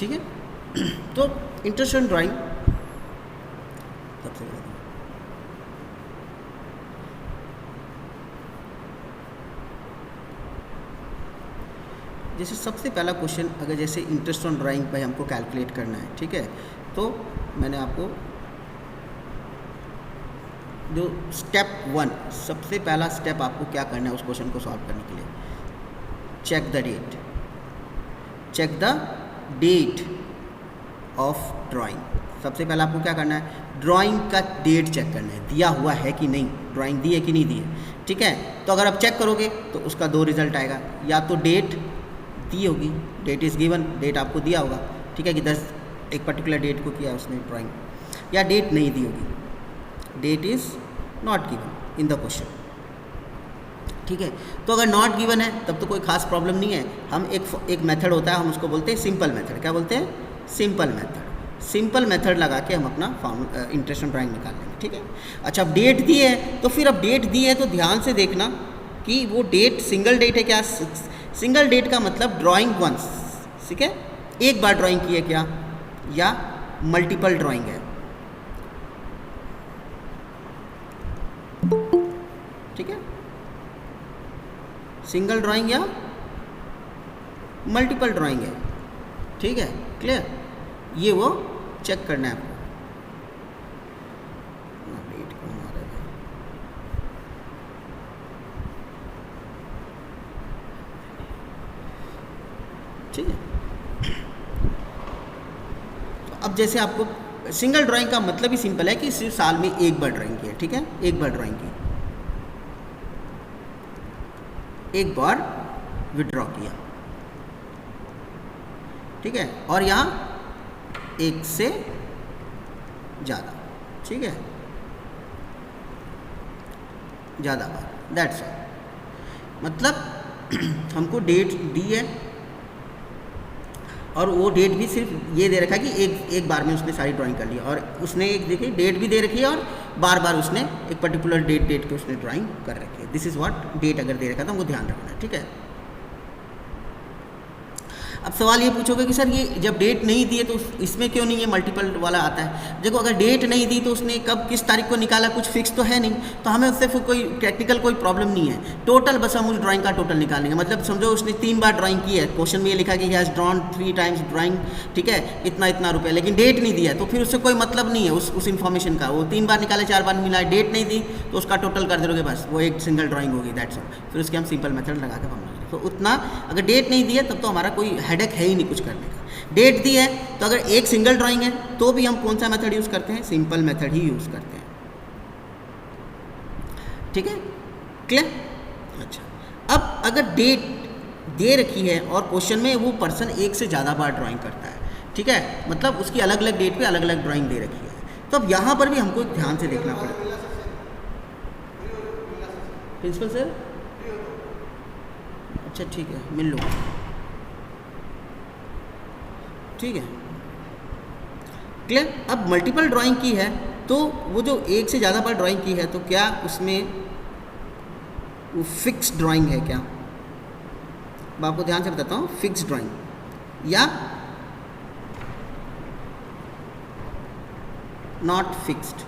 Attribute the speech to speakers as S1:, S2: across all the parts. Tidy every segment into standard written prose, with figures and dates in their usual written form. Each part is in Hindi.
S1: ठीक है। तो इंटरेस्ट इन ड्राइंग सबसे पहले जैसे सबसे पहला क्वेश्चन, अगर जैसे इंटरेस्ट ऑन ड्राइंग पे हमको कैलकुलेट करना है, ठीक है, तो मैंने आपको जो स्टेप 1, सबसे पहला स्टेप आपको क्या करना है उस क्वेश्चन को सॉल्व करने के लिए, check the date, check the date of drawing. सबसे पहला आपको क्या करना है, ड्राइंग का डेट चेक करना है, दिया हुआ है कि नहीं, ड्राइंग दी है कि नहीं दी है, ठीक है। तो अगर आप चेक करोगे तो उसका 2 रिजल्ट आएगा, या तो डेट दी होगी, डेट इज़ गिवन, डेट आपको दिया होगा, ठीक है, कि 10 एक पर्टिकुलर डेट को किया उसने ड्राइंग, या डेट नहीं दी होगी, that is not given in the question, ठीक है। तो अगर नॉट गिवन है तब तो कोई खास प्रॉब्लम नहीं है, हम एक मेथड होता है, हम उसको बोलते हैं सिंपल मेथड। क्या बोलते हैं? Simple method. सिंपल मेथड लगा के हम अपना इंटरेस्ट ऑन ड्राइंग निकाल लेंगे, ठीक है। अच्छा, अब डेट दी है, तो फिर अब डेट दी है तो ध्यान से देखना कि वो डेट सिंगल डेट है क्या। सिंगल डेट का मतलब ड्राइंग वंस, ठीक है, एक बार ड्राइंग की है क्या, या मल्टीपल ड्राइंग है, ठीक है, सिंगल ड्राइंग या मल्टीपल ड्राइंग है, ठीक है, क्लियर। ये वो चेक करना है आपको। ठीक है, तो अब जैसे आपको सिंगल ड्राइंग का मतलब ही सिंपल है कि सिर्फ साल में एक बार ड्राइंग की है, ठीक है, एक बार ड्राइंग की, एक बार विड्रॉ किया, ठीक है, और यहाँ एक से ज़्यादा, ठीक है, ज़्यादा बार, दैट्स ऑल। मतलब हमको डेट दी है और वो डेट भी सिर्फ ये दे रखा है कि एक बार में उसने सारी ड्राइंग कर ली, और उसने एक देखिए डेट भी दे रखी है और बार बार उसने एक पर्टिकुलर डेट पे उसने ड्राइंग कर रखी है। दिस इज़ व्हाट, डेट अगर दे रखा था हमको ध्यान रखना है, ठीक है। अब सवाल ये पूछोगे कि सर ये जब डेट नहीं दी है तो इसमें क्यों नहीं ये मल्टीपल वाला आता है। देखो, अगर डेट नहीं दी तो उसने कब किस तारीख को निकाला कुछ फिक्स तो है नहीं, तो हमें उससे फिर कोई टेक्निकल कोई प्रॉब्लम नहीं है। टोटल बस हम उस ड्राइंग का टोटल निकालेंगे। मतलब समझो उसने 3 बार ड्राइंग की है, क्वेश्चन में ये लिखा कि he has drawn 3 times drawing, ठीक है, इतना रुपये, लेकिन डेट नहीं दिया, तो फिर उससे कोई मतलब नहीं है उस इन्फॉर्मेशन का। वो 3 बार निकाले, 4 बार मिला, डेट नहीं दी तो उसका टोटल कर दोगे, बस वो एक सिंगल ड्राइंग होगी, दैट्स ऑल। फिर उसके हम सिंपल मेथड लगा के बनाएंगे। तो उतना, अगर डेट नहीं दी है तब तो हमारा कोई हेडेक है ही नहीं कुछ करने का। डेट दी है तो अगर एक सिंगल ड्राइंग है तो भी हम कौन सा मेथड यूज़ करते हैं, सिंपल मेथड ही यूज़ करते हैं, ठीक है, क्लियर। अच्छा, अब अगर डेट दे रखी है और क्वेश्चन में वो पर्सन एक से ज़्यादा बार ड्राइंग करता है, ठीक है, मतलब उसकी अलग अलग डेट पे अलग अलग ड्राइंग दे रखी है, तो अब यहाँ पर भी हमको ध्यान से देखना पड़ेगा। प्रिंसिपल सर, अच्छा ठीक है, मिल लो, ठीक है, क्लियर। अब मल्टीपल ड्राइंग की है तो वो जो एक से ज़्यादा बार ड्राइंग की है तो क्या उसमें वो फिक्स ड्राइंग है क्या। मैं आपको ध्यान से बताता हूँ, फिक्स ड्राइंग या नॉट फिक्स्ड।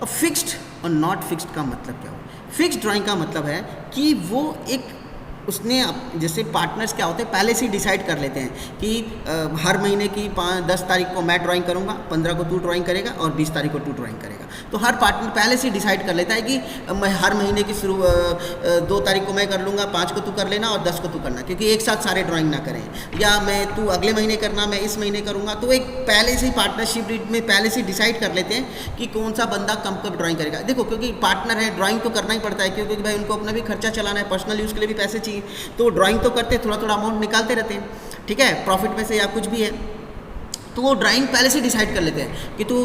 S1: अब फिक्स्ड और नॉट फिक्स्ड का मतलब क्या हो। फिक्स्ड ड्राइंग का मतलब है कि वो एक उसने जैसे पार्टनर्स क्या होते हैं पहले से ही डिसाइड कर लेते हैं कि हर महीने की 10 तारीख को मैं ड्राइंग करूंगा, 15 को तू ड्राइंग करेगा और 20 तारीख को तू ड्राइंग करेगा। तो हर पार्टनर पहले से ही डिसाइड कर लेता है कि मैं हर महीने की 2 तारीख को मैं कर लूँगा, 5 को तू कर लेना और 10 को तू करना, क्योंकि एक साथ सारे ड्राइंग ना करें, या मैं तू अगले महीने करना, मैं इस महीने करूँगा। तो एक पहले से ही पार्टनरशिप में पहले से डिसाइड कर लेते हैं कि कौन सा बंदा कब ड्राइंग करेगा। देखो, क्योंकि पार्टनर है, ड्राइंग तो करना ही पड़ता है, क्योंकि भाई उनको अपना भी खर्चा चलाना है, पर्सनल यूज़ के लिए भी पैसे चाहिए, तो ड्राइंग तो करते हैं, थोड़ा थोड़ा अमाउंट निकालते रहते हैं, ठीक है, प्रॉफिट में से या कुछ भी है। तो वो ड्राइंग पहले से डिसाइड कर लेते हैं कि तू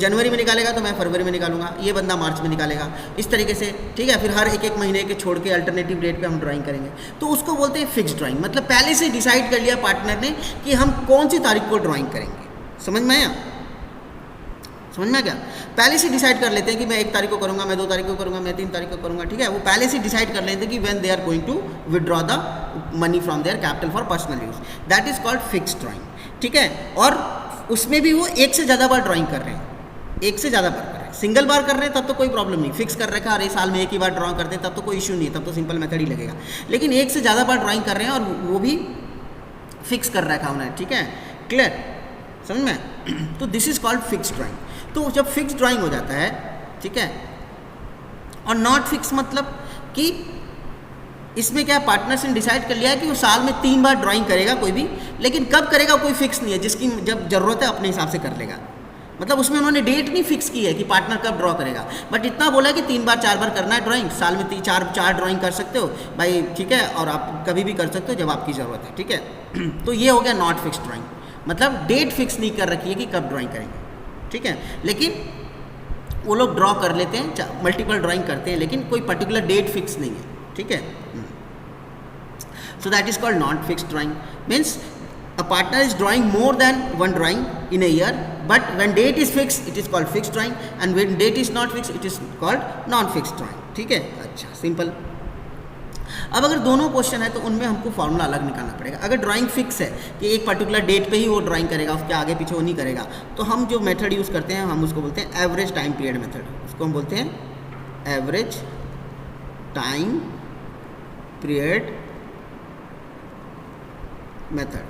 S1: जनवरी में निकालेगा तो मैं फरवरी में निकालूंगा, ये बंदा मार्च में निकालेगा, इस तरीके से, ठीक है। फिर हर एक महीने के छोड़ के अल्टरनेटिव डेट पे हम ड्राइंग करेंगे, तो उसको बोलते हैं फिक्स ड्राइंग। मतलब पहले से डिसाइड कर लिया पार्टनर ने कि हम कौन सी तारीख को ड्राइंग करेंगे। समझ में आया? समझ में आ गया? पहले से डिसाइड कर लेते हैं कि मैं 1 तारीख को करूँगा, मैं 2 तारीख को करूँगा, मैं 3 तारीख को करूँगा, ठीक है? वो पहले से डिसाइड कर लेते हैं कि when they are going to withdraw the money from their capital for personal use, that is called fixed drawing, ठीक है? और उसमें भी वो एक से ज़्यादा बार ड्राइंग कर रहे हैं, एक से ज़्यादा बार कर रहे हैं। सिंगल बार कर रहे हैं तब तो कोई प्रॉब्लम नहीं, फिक्स कर रखा है, अरे साल में एक ही बार ड्रॉ करते हैं तब तो कोई इशू नहीं है, तब तो सिंपल मेथड ही लगेगा। लेकिन एक से ज़्यादा बार ड्राइंग कर रहे हैं और वो भी फिक्स कर रखा उन्हें, ठीक है? क्लियर, समझ में? तो this is called fixed drawing. तो जब फिक्स्ड ड्राइंग हो जाता है, ठीक है, और नॉट फिक्स मतलब कि इसमें क्या पार्टनर्स ने डिसाइड कर लिया है कि वो साल में 3 बार ड्राइंग करेगा कोई भी, लेकिन कब करेगा कोई फिक्स नहीं है, जिसकी जब ज़रूरत है अपने हिसाब से कर लेगा। मतलब उसमें उन्होंने डेट नहीं फिक्स की है कि पार्टनर कब ड्रॉ करेगा, बट इतना बोला है कि 3 बार 4 बार करना है ड्राइंग, साल में 4 ड्राइंग कर सकते हो भाई, ठीक है? और आप कभी भी कर सकते हो जब आपकी ज़रूरत है, ठीक है? तो ये हो गया नॉट फिक्स्ड ड्राइंग, मतलब डेट फिक्स नहीं कर रखी है कि कब ड्राइंग करेंगे, ठीक है? लेकिन वो लोग ड्रॉ कर लेते हैं, मल्टीपल ड्राइंग करते हैं, लेकिन कोई पर्टिकुलर डेट फिक्स नहीं है, ठीक है? So that is called non-fixed drawing. Means a partner is drawing more than one drawing in a year, but when date is fixed, it is called fixed drawing, and when date is not fixed, it is called non-fixed drawing. ठीक है? अच्छा, सिंपल। अब अगर दोनों क्वेश्चन है तो उनमें हमको फॉर्मूला अलग निकालना पड़ेगा। अगर ड्राइंग फिक्स है कि एक पर्टिकुलर डेट पे ही वो ड्राइंग करेगा, उसके आगे पीछे वो नहीं करेगा, तो हम जो मेथड यूज़ करते हैं हम उसको बोलते हैं एवरेज टाइम पीरियड मेथड। उसको हम बोलते हैं एवरेज टाइम पीरियड मेथड,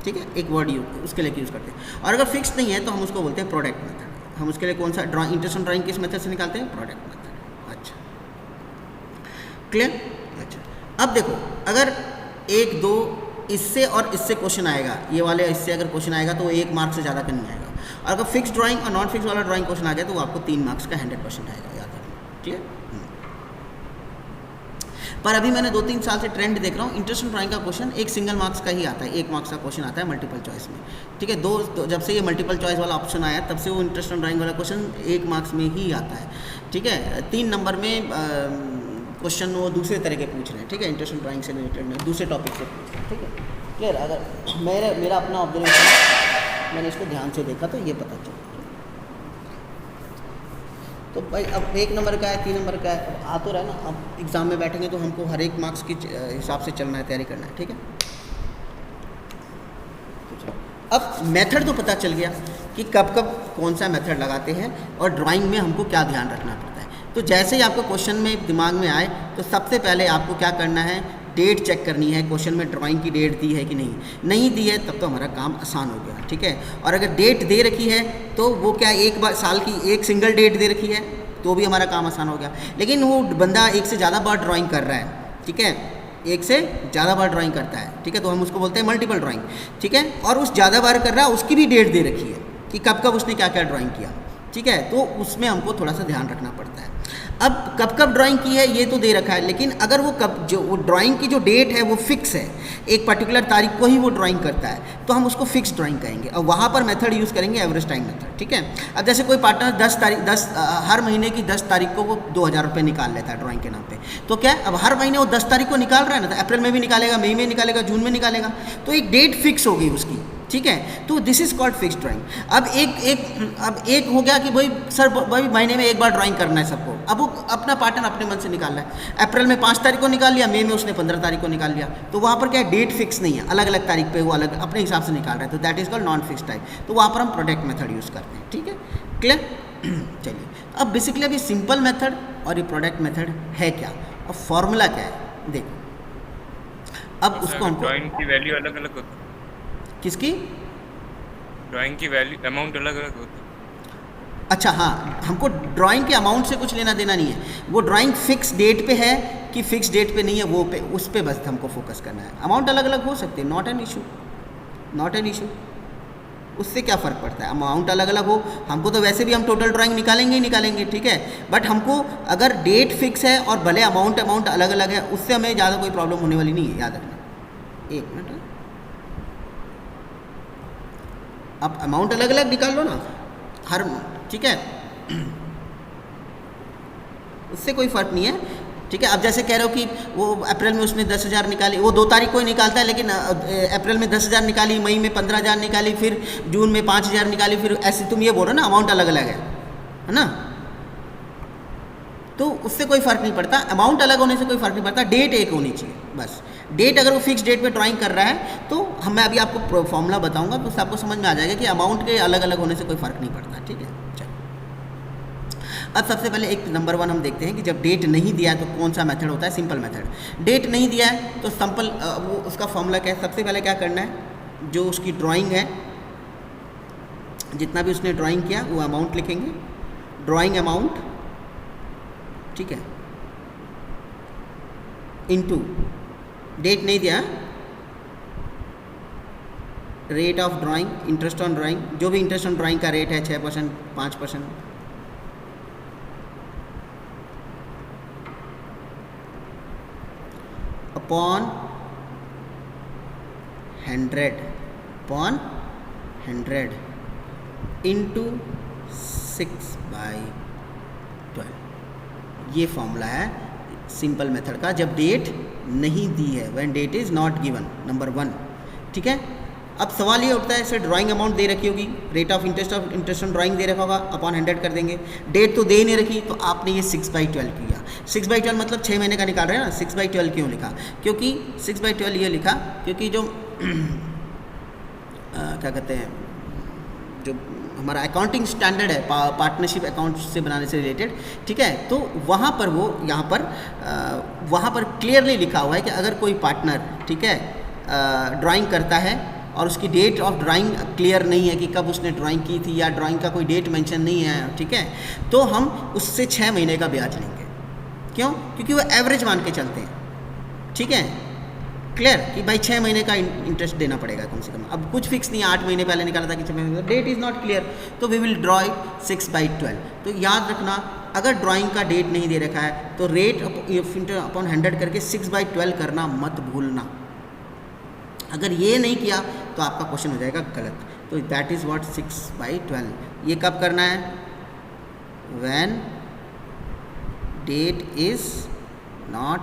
S1: ठीक है? एक वर्ड उसके लिए यूज़ करते हैं। और अगर फिक्स नहीं है तो हम उसको बोलते हैं प्रोडक्ट मेथड। हम उसके लिए कौन सा इंटरेस्ट ड्राइंग किस मेथड से निकालते हैं? Product method. अच्छा, क्लियर? अच्छा, अब देखो, अगर 1 2 इससे और इससे क्वेश्चन आएगा, ये वाले इससे अगर क्वेश्चन आएगा तो वो 1 मार्क से ज़्यादा का नहीं आएगा। और अगर फिक्स ड्राइंग और नॉन फिक्स वाला ड्राइंग क्वेश्चन आ गया तो वो आपको 3 मार्क्स का 100% आएगा, याद रखना, क्लियर? पर अभी मैंने 2-3 साल से ट्रेंड देख रहा हूँ, इंटरेस्ट ड्राइंग का क्वेश्चन 1 सिंगल मार्क्स का ही आता है, 1 मार्क्स का क्वेश्चन आता है मल्टीपल चॉइस में, ठीक है? जब से ये मल्टीपल चॉइस वाला ऑप्शन आया तब से वो इंटरेस्ट ड्राइंग वाला क्वेश्चन 1 मार्क्स में ही आता है, ठीक है? 3 नंबर में क्वेश्चन वो दूसरे तरह के पूछ रहे हैं, ठीक है? इंटरेस्ट ड्राइंग से रिलेटेड नहीं, दूसरे टॉपिक से पूछ रहे हैं, ठीक है? क्लियर? अगर मेरा अपना ऑब्जर्वेशन, मैंने इसको ध्यान से देखा तो ये पता चला। तो भाई अब 1 नंबर का है, 3 नंबर का है, अब आ तो रहा है ना। अब एग्ज़ाम में बैठेंगे तो हमको हर एक मार्क्स के हिसाब से चलना है, तैयारी करना है, ठीक है? अब मेथड तो पता चल गया कि कब कब कौन सा मेथड लगाते हैं और ड्राइंग में हमको क्या ध्यान रखना पड़ता है। तो जैसे ही आपको क्वेश्चन में दिमाग में आए तो सबसे पहले आपको क्या करना है? डेट चेक करनी है, क्वेश्चन में ड्राइंग की डेट दी है कि नहीं दी है, तब तो हमारा काम आसान हो गया, ठीक है? और अगर डेट दे रखी है तो वो क्या एक बार साल की एक सिंगल डेट दे रखी है तो भी हमारा काम आसान हो गया। लेकिन वो बंदा 1 से ज़्यादा बार ड्राइंग कर रहा है, ठीक है? 1 से ज़्यादा बार ड्राइंग करता है, ठीक है? तो हम उसको बोलते हैं मल्टीपल ड्राइंग, ठीक है? और उस ज़्यादा बार कर रहा है उसकी भी डेट दे रखी है कि कब कब उसने क्या क्या ड्राइंग किया, ठीक है? तो उसमें हमको थोड़ा सा ध्यान रखना पड़ता है। अब कब कब ड्राइंग की है ये तो दे रखा है, लेकिन अगर वो ड्राइंग की जो डेट है वो फिक्स है, एक पर्टिकुलर तारीख को ही वो ड्राइंग करता है, तो हम उसको फिक्स ड्राइंग कहेंगे और वहाँ पर मेथड यूज़ करेंगे एवरेज टाइम मेथड, ठीक है? अब जैसे कोई पार्टनर हर महीने की 10 तारीख को वो 2000 रुपये निकाल लेता है ड्राइंग के नाम पे, तो क्या अब हर महीने वो 10 तारीख को निकाल रहा है ना, तो अप्रैल में भी निकालेगा, मई में निकालेगा, जून में निकालेगा, तो एक डेट फिक्स हो गई उसकी, ठीक है? तो this is called fixed drawing. अब एक हो गया कि भाई महीने में 1 बार ड्राइंग करना है सबको, अब वो अपना पार्टनर अपने मन से निकाल रहा है, अप्रैल में 5 तारीख को निकाल लिया, मई में उसने 15 तारीख को निकाल लिया, तो वहाँ पर क्या डेट फिक्स नहीं है, अलग अलग तारीख पे वो अलग अपने हिसाब से निकाल रहा है, तो that is called non fixed time. तो वहाँ पर हम प्रोडक्ट मेथड यूज़ करते हैं, ठीक है? क्लियर? चलिए, अब बेसिकली अभी सिंपल मेथड और ये प्रोडक्ट मेथड है क्या, अब फॉर्मूला क्या है देखो। अब उसको हमको
S2: ड्राइंग की वैल्यू अलग अलग होती है,
S1: किसकी
S2: ड्राइंग की वैल्यू अमाउंट अलग अलग होती है।
S1: अच्छा हाँ, हमको ड्राइंग के अमाउंट से कुछ लेना देना नहीं है, वो ड्राइंग फिक्स डेट पे है कि फिक्स डेट पे नहीं है, वो पे उस पे बस हमको फोकस करना है। अमाउंट अलग अलग हो सकते हैं, नॉट एन इशू, उससे क्या फ़र्क पड़ता है? अमाउंट अलग अलग हो, हमको तो वैसे भी हम टोटल ड्राइंग निकालेंगे ही निकालेंगे, ठीक है? बट हमको अगर डेट फिक्स है और भले अमाउंट अलग अलग है, उससे हमें ज़्यादा कोई प्रॉब्लम होने वाली नहीं है, याद रखना। 1 मिनट, अब अमाउंट अलग अलग निकाल लो ना हर, ठीक है? उससे कोई फ़र्क नहीं है, ठीक है। अब जैसे कह रहे हो कि वो अप्रैल में उसने 10,000 निकाली, वो 2 तारीख को ही निकालता है, लेकिन अप्रैल में 10,000 निकाली, मई में 15,000 निकाली, फिर जून में 5,000 निकाली, फिर ऐसे तुम ये बोलो ना अमाउंट अलग अलग है ना, तो उससे कोई फ़र्क नहीं पड़ता, अमाउंट अलग होने से कोई फ़र्क नहीं पड़ता, डेट एक होनी चाहिए बस। डेट अगर वो फिक्स डेट पे ड्राइंग कर रहा है तो मैं अभी आपको फॉर्मूला बताऊंगा तो उससे आपको समझ में आ जाएगा कि अमाउंट के अलग अलग होने से कोई फ़र्क नहीं पड़ता, ठीक है। चलो अब सबसे पहले एक नंबर 1 हम देखते हैं कि जब डेट नहीं दिया है तो कौन सा मेथड होता है, सिंपल मेथड। डेट नहीं दिया है तो सिंपल वो उसका फॉर्मूला क्या है, सबसे पहले क्या करना है, जो उसकी ड्राइंग है, जितना भी उसने ड्राइंग किया वो अमाउंट लिखेंगे, ड्राइंग अमाउंट, ठीक है, इनटू डेट नहीं दिया, rate of drawing, interest on drawing, जो भी इंटरेस्ट ऑन ड्राइंग का रेट है 6%, 5%, अपॉन 100 इंटू 6/12। ये फॉर्मूला है सिंपल मेथड का जब डेट नहीं दी है, when that is not given, number 1, ठीक है। अब सवाल ये उठता है, इसे ड्राइंग अमाउंट दे रखी होगी, rate of interest on drawing दे रखा होगा, अपॉन 100 कर देंगे, डेट तो दे नहीं रखी, तो आपने ये 6/12 किया। 6/12 मतलब 6 महीने का निकाल रहे हैं ना। 6/12 क्यों लिखा, क्योंकि 6/12 ये लिखा क्योंकि जो क्या कहते हैं, जो हमारा अकाउंटिंग स्टैंडर्ड है पार्टनरशिप अकाउंट से बनाने से रिलेटेड, ठीक है, तो वहाँ पर वो यहाँ पर वहाँ पर क्लियरली लिखा हुआ है कि अगर कोई पार्टनर, ठीक है, ड्राइंग करता है और उसकी डेट ऑफ ड्राइंग क्लियर नहीं है कि कब उसने ड्राइंग की थी, या ड्राइंग का कोई डेट मेंशन नहीं है, ठीक है, तो हम उससे 6 महीने का ब्याज लेंगे। क्यों? क्योंकि वो एवरेज मान के चलते हैं, ठीक है, क्लियर, कि भाई 6 महीने का इंटरेस्ट देना पड़ेगा कम से कम। अब कुछ फिक्स नहीं है, 8 महीने पहले निकाला था कि 6 महीने, डेट इज़ नॉट क्लियर, तो वी विल ड्रॉ 6/12। तो याद रखना, अगर ड्राइंग का डेट नहीं दे रखा है तो रेट अपॉन 100 करके 6/12 करना मत भूलना। अगर ये नहीं किया तो आपका क्वेश्चन हो जाएगा गलत। तो दैट इज़ व्हाट 6/12। ये कब करना है, when that is not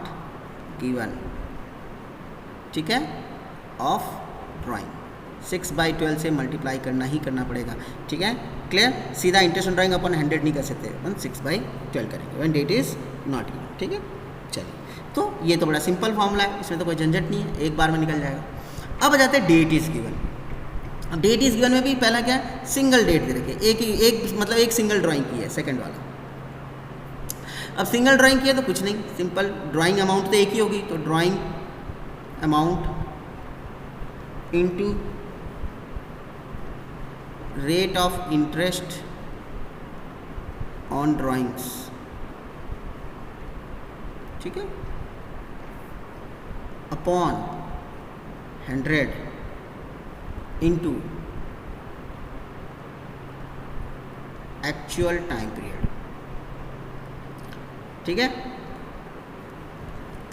S1: given, ठीक है, ऑफ ड्राइंग। 6/12 से मल्टीप्लाई करना ही करना पड़ेगा, ठीक है, क्लियर। सीधा इंटरेस्ट ऑन ड्राइंग अपॉन 100 नहीं कर सकते, 6/12 करेंगे when that is not given, ठीक है। चलिए, तो ये तो बड़ा सिंपल फॉर्मूला है, इसमें तो कोई झंझट नहीं है, एक बार में निकल जाएगा। अब आ जाते हैं डेट इज़ गिवन। अब डेट इज़ गिवन में भी पहला क्या है, सिंगल डेट दे रखी है, एक मतलब एक सिंगल ड्राइंग की है, सेकंड वाला। अब सिंगल ड्राइंग की है तो कुछ नहीं, सिंपल ड्राइंग अमाउंट तो एक ही होगी, तो drawing amount into rate of interest on drawings, ठीक है, upon 100 into actual time period, ठीक है,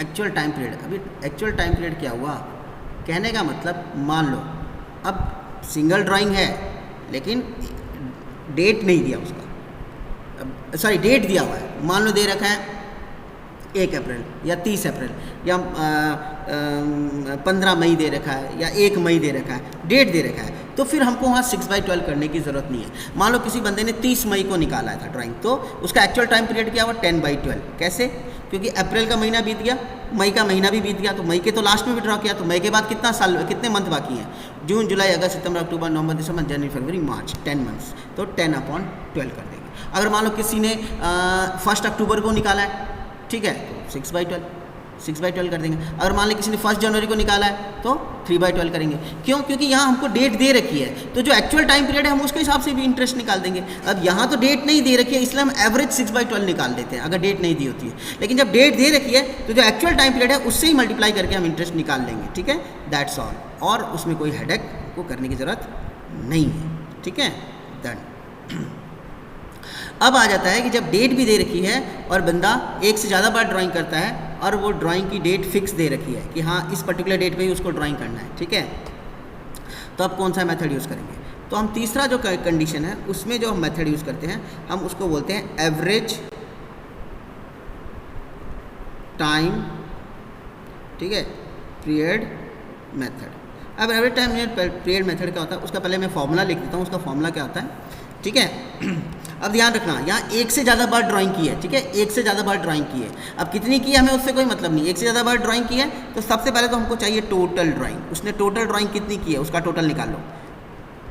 S1: एक्चुअल टाइम पीरियड। अभी एक्चुअल टाइम पीरियड क्या हुआ, कहने का मतलब, मान लो अब सिंगल ड्राइंग है लेकिन डेट नहीं दिया उसका, सॉरी डेट दिया हुआ है, मान लो दे रखा है 1 अप्रैल या 30 अप्रैल या 15 मई दे रखा है या 1 मई दे रखा है, डेट दे रखा है, तो फिर हमको वहाँ 6/12 करने की ज़रूरत नहीं है। मान लो किसी बंदे ने 30 मई को निकाला था ड्राइंग, तो उसका एक्चुअल टाइम पीरियड क्या हुआ, 10/12। कैसे? क्योंकि अप्रैल का महीना बीत गया, मई का महीना भी बीत गया, तो मई के तो लास्ट में भी ड्रॉ किया, तो मई के बाद कितने मंथ बाकी हैं, जून, जुलाई, अगस्त, सितंबर, अक्टूबर, नवंबर, दिसंबर, जनवरी, फरवरी, मार्च, 10 मंथ्स, तो 10/12 कर देंगे। अगर मान लो किसी ने 1 अक्टूबर को निकाला है, ठीक है, तो 6/12 कर देंगे। अगर मान लो किसी ने 1 जनवरी को निकाला है तो 3/12 करेंगे। क्यों? क्योंकि यहाँ हमको डेट दे रखी है, तो जो एक्चुअल टाइम पीरियड है हम उसके हिसाब से भी इंटरेस्ट निकाल देंगे। अब यहाँ तो डेट नहीं दे रखी है, इसलिए हम एवरेज 6/12 निकाल देते हैं अगर डेट नहीं दी होती है, लेकिन जब डेट दे रखी है तो जो एक्चुअल टाइम पीरियड है उससे ही मल्टीप्लाई करके हम इंटरेस्ट निकाल लेंगे, ठीक है, दैट्स ऑल। और उसमें कोई हेडेक को करने की ज़रूरत नहीं है, ठीक है, डन। अब आ जाता है कि जब डेट भी दे रखी है और बंदा एक से ज़्यादा बार ड्राइंग करता है और वो ड्राइंग की डेट फिक्स दे रखी है कि हाँ इस पर्टिकुलर डेट पे ही उसको ड्राइंग करना है, ठीक है, तो अब कौन सा मेथड यूज़ करेंगे? तो हम तीसरा जो कंडीशन है उसमें जो हम मेथड यूज़ करते हैं हम उसको बोलते हैं एवरेज टाइम, ठीक है, पीरियड मेथड। अब एवरेज टाइम पीरियड मेथड क्या होता है उसका पहले मैं फॉर्मूला लिख देता हूँ। उसका फॉर्मूला क्या होता है, ठीक है। अब ध्यान रखना, यहाँ एक से ज़्यादा बार ड्राइंग की है, ठीक है, एक से ज़्यादा बार ड्राइंग की है। अब कितनी की है हमें उससे कोई मतलब नहीं, एक से ज़्यादा बार ड्राइंग की है तो सबसे पहले तो हमको चाहिए टोटल ड्राइंग। उसने टोटल ड्राइंग कितनी की है उसका टोटल निकाल लो,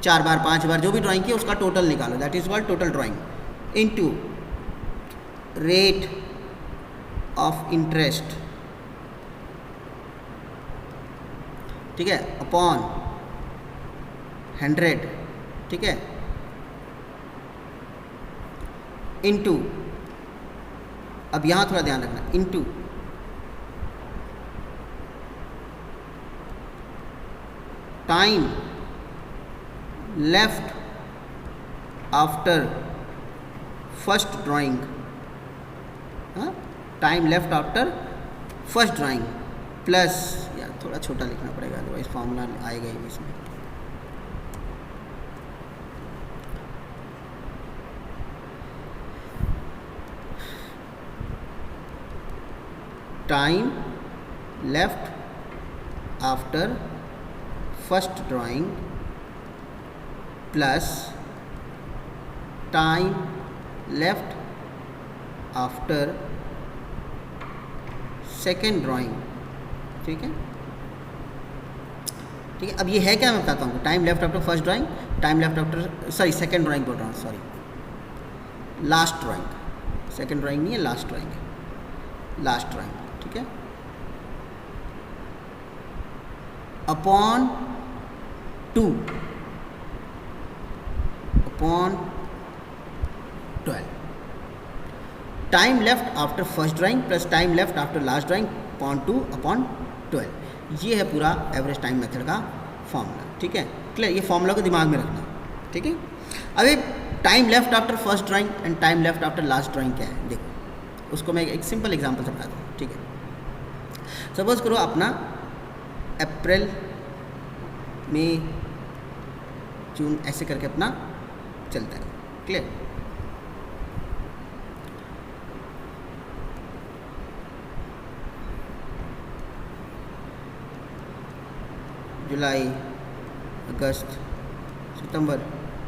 S1: 4 बार 5 बार जो भी ड्राइंग की है उसका टोटल निकालो, that is called total drawing into rate of interest, ठीक है, अपॉन 100, ठीक है, इनटू, अब यहां थोड़ा ध्यान रखना, into time left after first drawing, time left after first drawing plus, यार थोड़ा छोटा लिखना पड़ेगा अदरवाइज फॉर्मूला आएगा ही इसमें, time left after first drawing plus time left after second drawing, ठीक है, ठीक है। अब ये है क्या मैं बताता हूँ, time left after first drawing, time left after second drawing बोल रहा हूँ, sorry last drawing, second drawing नहीं है, लास्ट ड्राइंग है, लास्ट ड्राइंग, ठीक है, upon 2 upon 12, time left after first drawing plus time left after last drawing upon 2 upon 12। ये है पूरा एवरेज टाइम मेथड का फॉर्मूला, ठीक है, क्लियर। ये फॉर्मूला को दिमाग में रखना, ठीक है। अभी time left after first drawing and time left after last drawing क्या है, देखो उसको मैं एक सिंपल एग्जांपल से बताता हूँ, ठीक है। सपोज करो अपना अप्रैल मई जून ऐसे करके अपना चलता है, क्लियर। जुलाई, अगस्त, सितंबर,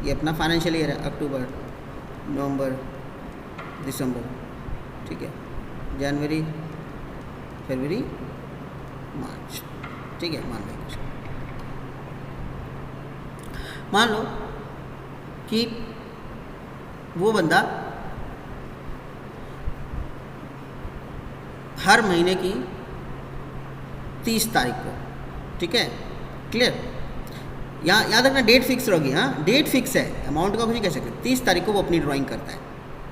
S1: ये अपना फाइनेंशियल ईयर है, अक्टूबर, नवंबर, दिसंबर, ठीक है, जनवरी, फरवरी, मार्च, ठीक है। मान लो कि वो बंदा हर महीने की 30 तारीख को, ठीक है, क्लियर। यहाँ याद रखना डेट फिक्स रहोगी, हाँ डेट फिक्स है, अमाउंट का कुछ नहीं कह सकते। 30 तारीख को वो अपनी ड्राइंग करता है,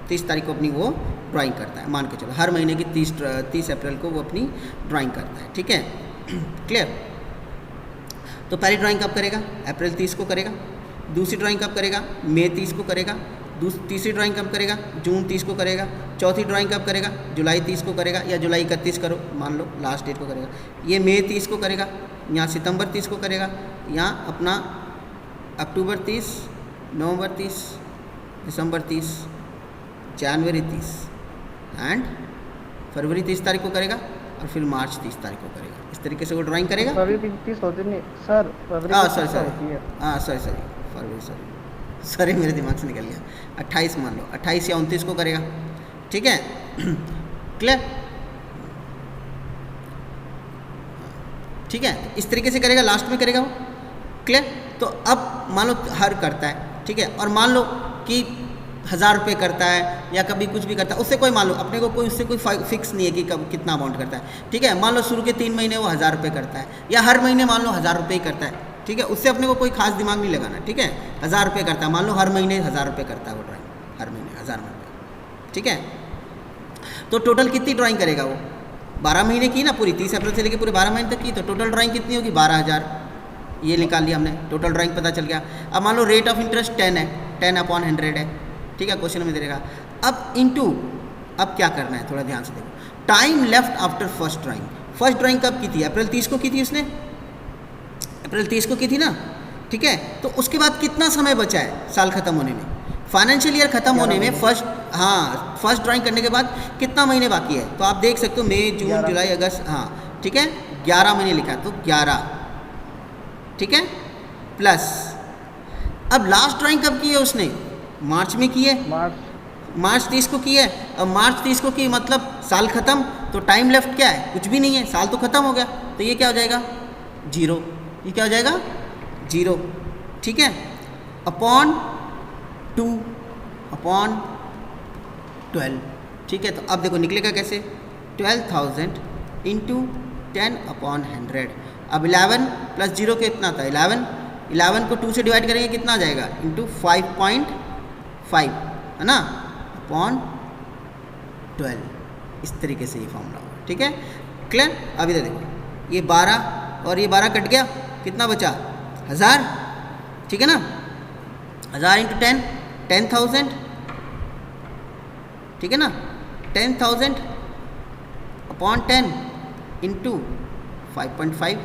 S1: 30 तारीख को अपनी वो ड्राइंग करता है, मान के चलो हर महीने की 30 अप्रैल को वो अपनी ड्राइंग करता है, ठीक है, क्लियर। तो पहली ड्राइंग कब करेगा, अप्रैल 30 को करेगा। दूसरी ड्राइंग कब करेगा, मई 30 को करेगा। तीसरी ड्राइंग कब करेगा, जून 30 को करेगा। चौथी ड्राइंग कब करेगा, जुलाई 30 को करेगा, या जुलाई 31 करो मान लो, लास्ट डेट को करेगा। ये मई 30 को करेगा, यहाँ सितंबर 30 को करेगा, यहाँ अपना अक्टूबर 30, नवंबर 30, दिसंबर 30, जनवरी 30 एंड फरवरी 30 तारीख को करेगा, और फिर मार्च 30 तारीख को करेगा। इस तरीके से वो ड्राइंग करेगा।
S3: फरवरी 30 होती नहीं सर, फरवरी
S1: सॉरी मेरे दिमाग से निकल गया। 28 मान लो, 28 या 29 को करेगा, ठीक है, क्लियर, ठीक है। इस तरीके से करेगा, लास्ट में करेगा वो, क्लियर। तो अब मान लो हर करता है, ठीक है, और मान लो कि 1000 रुपये करता है या कभी कुछ भी करता है, उससे कोई मान लो अपने को कोई उससे कोई फिक्स नहीं है कि कब कितना अमाउंट करता है, ठीक है। मान लो शुरू के 3 महीने वो 1000 रुपये करता है, या हर महीने मान लो 1000 रुपये ही करता है, ठीक है। उससे अपने को कोई खास दिमाग नहीं लगाना, ठीक है। 1000 रुपये करता है, मान लो हर महीने 1000 रुपये करता है वो ड्राइंग, हर महीने 1000 रुपये, ठीक है। तो टोटल कितनी ड्राइंग करेगा वो, 12 महीने की ना पूरी, 30 अप्रैल से लेकर पूरे 12 महीने तक की, तो टोटल ड्राइंग कितनी होगी, 12000। ये निकाल लिया हमने, टोटल ड्राइंग पता चल गया। अब मान लो रेट ऑफ इंटरेस्ट 10 है, 10/100 है, ठीक है, क्वेश्चन में दे देगा। अब इनटू, अब क्या करना है थोड़ा ध्यान से देखो, time left after first drawing. First drawing कब की थी, अप्रैल 30 को की थी उसने, अप्रैल 30 को की थी ना, ठीक है। तो उसके बाद कितना समय बचा है साल खत्म होने में, फाइनेंशियल ईयर खत्म होने में, फर्स्ट, हाँ फर्स्ट ड्राइंग करने के बाद कितना महीने बाकी है, तो आप देख सकते हो मई जून
S3: 11
S1: जुलाई अगस्त, हाँ ठीक है 11 महीने लिखा है, तो 11 ठीक है प्लस। अब लास्ट ड्राइंग कब की है उसने, मार्च में की है, मार्च 30 को की है। अब मार्च 30 को की मतलब साल ख़त्म, तो टाइम लेफ्ट क्या है, कुछ भी नहीं है, साल तो ख़त्म हो गया, तो ये क्या हो जाएगा 0, ये क्या हो जाएगा 0, ठीक है अपॉन 2 अपॉन 12, ठीक है। तो अब देखो निकलेगा कैसे, 12,000 इंटू 10 अपॉन 100। अब 11 प्लस 0 कितना था 11 को 2 से डिवाइड करेंगे कितना आ जाएगा, इंटू 5.5 है ना, अपॉन 12, इस तरीके से ये फॉर्मूला होगा, ठीक है क्लियर। अब इधर देखो ये 12 और ये 12 कट गया, कितना बचा 1000, ठीक है ना, 1000 इंटू 10 10,000, ठीक है ना, 10,000 अपॉन 10 इंटू 5.5,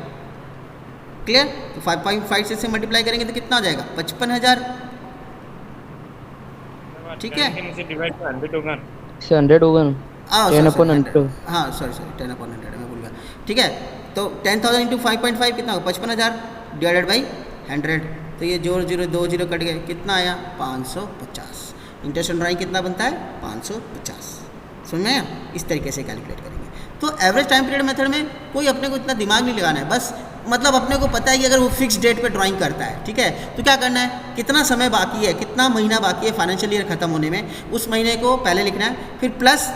S1: क्लियर। तो 5.5 से मल्टीप्लाई करेंगे तो कितना आ जाएगा 55,000, ठीक है।
S2: इसे डिवाइड बाय 100 होगा,
S3: से 100 होगा ना, 10 upon 100,
S1: हाँ सॉरी 10 अपॉन 100 मैं भूल गया, ठीक है। तो 10,000 इंटू 5.5 कितना होगा 55,000 डिवाइडेड बाई 100, तो ये जोड़ 0 2 0 कट गए, कितना आया 550। इंटरेस्ट ऑन ड्राइंग कितना बनता है 550, समझ में आया, इस तरीके से कैलकुलेट करेंगे। तो एवरेज टाइम पीरियड मेथड में कोई अपने को इतना दिमाग नहीं लगाना है, बस मतलब अपने को पता है कि अगर वो फिक्स डेट पे ड्राइंग करता है, ठीक है, तो क्या करना है, कितना समय बाकी है, कितना महीना बाकी है फाइनेंशियल ईयर खत्म होने में, उस महीने को पहले लिखना है, फिर प्लस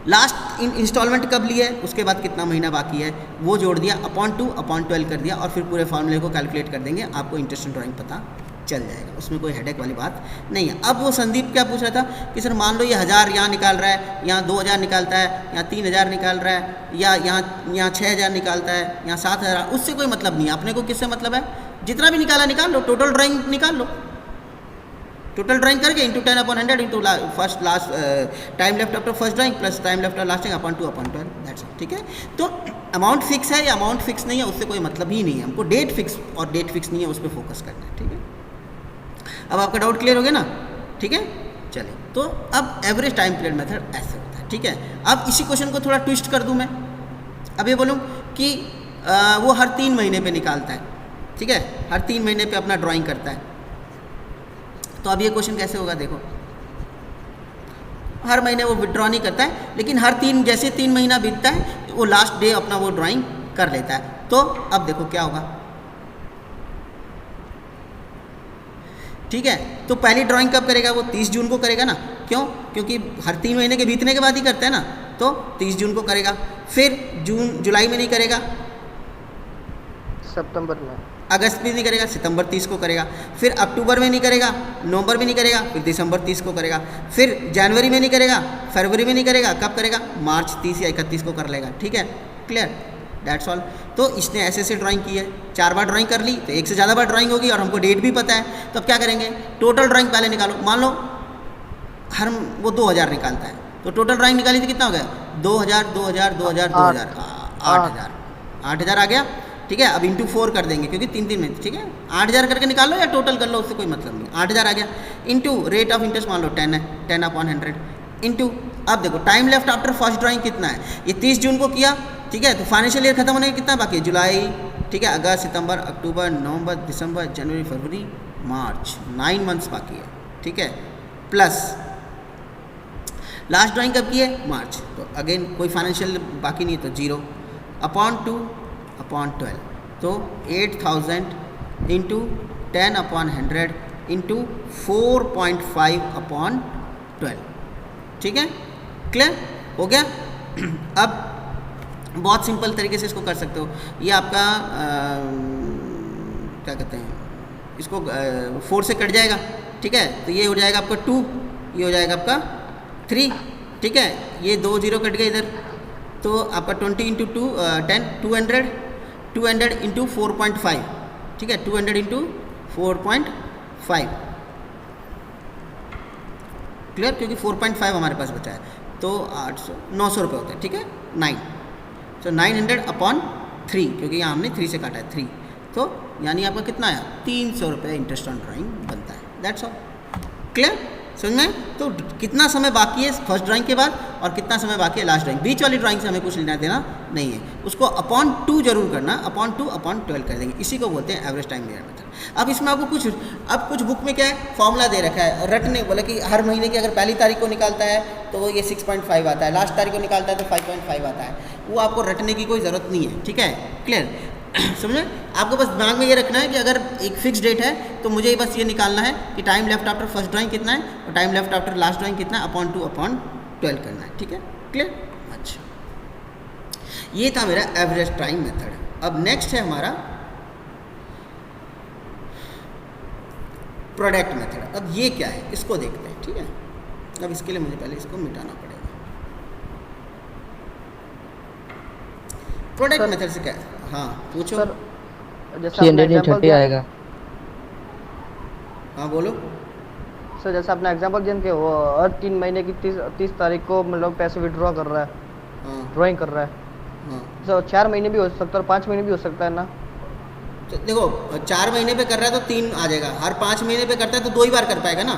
S1: लास्ट इंस्टॉलमेंट कब ली है, उसके बाद कितना महीना बाकी है वो जोड़ दिया, अपॉन 2 अपॉन 12 कर दिया, और फिर पूरे फॉर्मूले को कैलकुलेट कर देंगे, आपको इंटरेस्ट ऑन ड्राइंग पता चल जाएगा, उसमें कोई हेडेक वाली बात नहीं है। अब वो संदीप क्या पूछ रहा था कि सर मान लो ये 1000 यहाँ निकाल रहा है, यहाँ 2000 निकालता है, यहाँ 3000 निकाल रहा है, या यहाँ 6000 निकालता है, यहाँ 7000, उससे कोई मतलब नहीं है, अपने को किससे मतलब है, जितना भी निकाला निकाल लो, टोटल ड्राइंग निकाल लो, टोटल ड्राइंग करके into 10 upon 100 into first last time left after first drawing plus time left after last upon 2 upon 12, that's it, ठीक है। तो अमाउंट फिक्स है या अमाउंट फिक्स नहीं है उससे कोई मतलब ही नहीं है, हमको डेट फिक्स और डेट फिक्स नहीं है उस पर फोकस करना है, ठीक है। अब आपका डाउट क्लियर हो गया ना, ठीक है चलिए। तो अब एवरेज टाइम पीरियड मेथड ऐसे होता है, ठीक है। अब इसी क्वेश्चन को थोड़ा ट्विस्ट कर दूं मैं, अब ये बोलूं कि वो हर 3 महीने पे निकालता है, ठीक है, हर 3 महीने पे अपना ड्राइंग करता है, तो अब ये क्वेश्चन कैसे होगा, देखो हर महीने वो विड्रॉ नहीं करता है, लेकिन हर 3 जैसे 3 महीना बीतता है वो लास्ट डे अपना वो ड्राइंग कर लेता है। तो अब देखो क्या होगा, ठीक है। तो पहली ड्राइंग कब करेगा, वो 30 जून को करेगा ना, क्यों, क्योंकि हर 3 महीने के बीतने के बाद ही करता है ना, तो 30 जून को करेगा, फिर जुलाई में नहीं करेगा,
S3: सितंबर में,
S1: अगस्त में नहीं करेगा, सितंबर 30 को करेगा, फिर अक्टूबर में नहीं करेगा, नवंबर में नहीं करेगा, फिर दिसंबर 30 को करेगा, फिर जनवरी में नहीं करेगा, फरवरी में नहीं करेगा, कब करेगा मार्च 30 या 31 को कर लेगा, ठीक है क्लियर, दैट्स ऑल। तो इसने ऐसे ऐसे ड्राइंग की है, 4 बार ड्राइंग कर ली तो 1 से ज़्यादा बार ड्राइंग होगी, और हमको डेट भी पता है, तो अब क्या करेंगे, टोटल ड्राइंग पहले निकालो। मान लो हर वो 2000 निकालता है, तो टोटल ड्राइंग निकाली तो कितना हो गया 2000 2000 2000 2000 8000 आ गया, ठीक है। अब इंटू 4 कर देंगे क्योंकि 3 में, ठीक है 8000 करके निकाल लो या टोटल कर लो, उससे कोई मतलब नहीं, 8000 आ गया, इंटू रेट ऑफ इंटरेस्ट मान लो 10 है, 10 अपॉन 100 इंटू, अब देखो time left after first drawing कितना है, ये 30 जून को किया, ठीक है, तो फाइनेंशियल ईयर खत्म होने के कितना बाकी है, जुलाई, ठीक है, अगस्त सितंबर अक्टूबर नवंबर दिसंबर जनवरी फरवरी मार्च, 9 मंथ्स बाकी है, ठीक है, प्लस लास्ट ड्राइंग कब की है मार्च, तो अगेन कोई फाइनेंशियल बाकी नहीं है, तो 0 अपॉन 2 अपॉन 12, तो 8000 इंटू 10 अपॉन 100 इंटू 4.5 अपॉन 12, ठीक है क्लियर हो गया। अब बहुत सिंपल तरीके से इसको कर सकते हो, ये आपका क्या कहते हैं इसको 4 से कट जाएगा, ठीक है, तो ये हो जाएगा आपका 2, ये हो जाएगा आपका 3, ठीक है, ये 2 0 कट गए इधर, तो आपका 20 इंटू 2 10 200 इंटू 4.5, ठीक है, 200 इंटू 4.5 क्लियर, क्योंकि 4.5 हमारे पास बचा है, तो 800 900 रुपये होते हैं, ठीक है 9, तो 900 अपॉन 3, क्योंकि यहाँ हमने 3 से काटा है 3, तो यानी आपका कितना आया 300 रुपये इंटरेस्ट ऑन ड्राइंग बनता है, दैट्स ऑल क्लियर। समझ में? तो कितना समय बाकी है फर्स्ट ड्राइंग के बाद और कितना समय बाकी है लास्ट ड्राइंग, बीच वाली ड्राइंग से हमें कुछ लेना देना नहीं है, उसको अपॉन 2 जरूर करना, अपॉन 2 अपॉन 12 कर देंगे, इसी को बोलते हैं एवरेज टाइम पीरियड मेथड। अब इसमें आपको कुछ बुक में क्या है फॉर्मूला दे रखा है, रटने बोला कि हर महीने की अगर पहली तारीख को निकालता है तो वो ये 6.5 आता है, लास्ट तारीख को निकालता है तो 5.5 आता है, वो आपको रटने की कोई ज़रूरत नहीं है, ठीक है, क्लियर? समझे? आपको बस दिमाग में ये रखना है कि अगर एक फिक्स डेट है तो मुझे बस ये निकालना है कि time left after first drawing कितना है और time left after last drawing कितना है, अपॉन 2 अपॉन 12 करना है, ठीक है, क्लियर? अच्छा, ये था मेरा एवरेज टाइम मेथड। अब नेक्स्ट है हमारा प्रोडक्ट मेथड। अब ये क्या है इसको देखते हैं, ठीक है। अब इसके लिए मुझे पहले इसको मिटाना पड़ेगा। प्रोडक्ट मेथड से क्या है? हाँ पूछो
S4: सर, जैसे आपने एग्जांपल
S3: 330
S4: दिया,
S3: आएगा।
S1: हाँ बोलो।
S4: सर जैसे आपने एग्जांपल दिया कि वो हर 3 महीने की 30 तारीख को मतलब पैसे विड्रॉ कर रहा है,
S1: हाँ
S4: ड्राइंग कर रहा है,
S1: हाँ,
S4: सर 4 महीने भी हो सकता है और 5 महीने भी हो सकता है ना?
S1: तो देखो 4 महीने पे कर रहा है तो 3 आ जाएगा, हर 5 महीने पे करता है तो 2 ही बार कर पाएगा ना,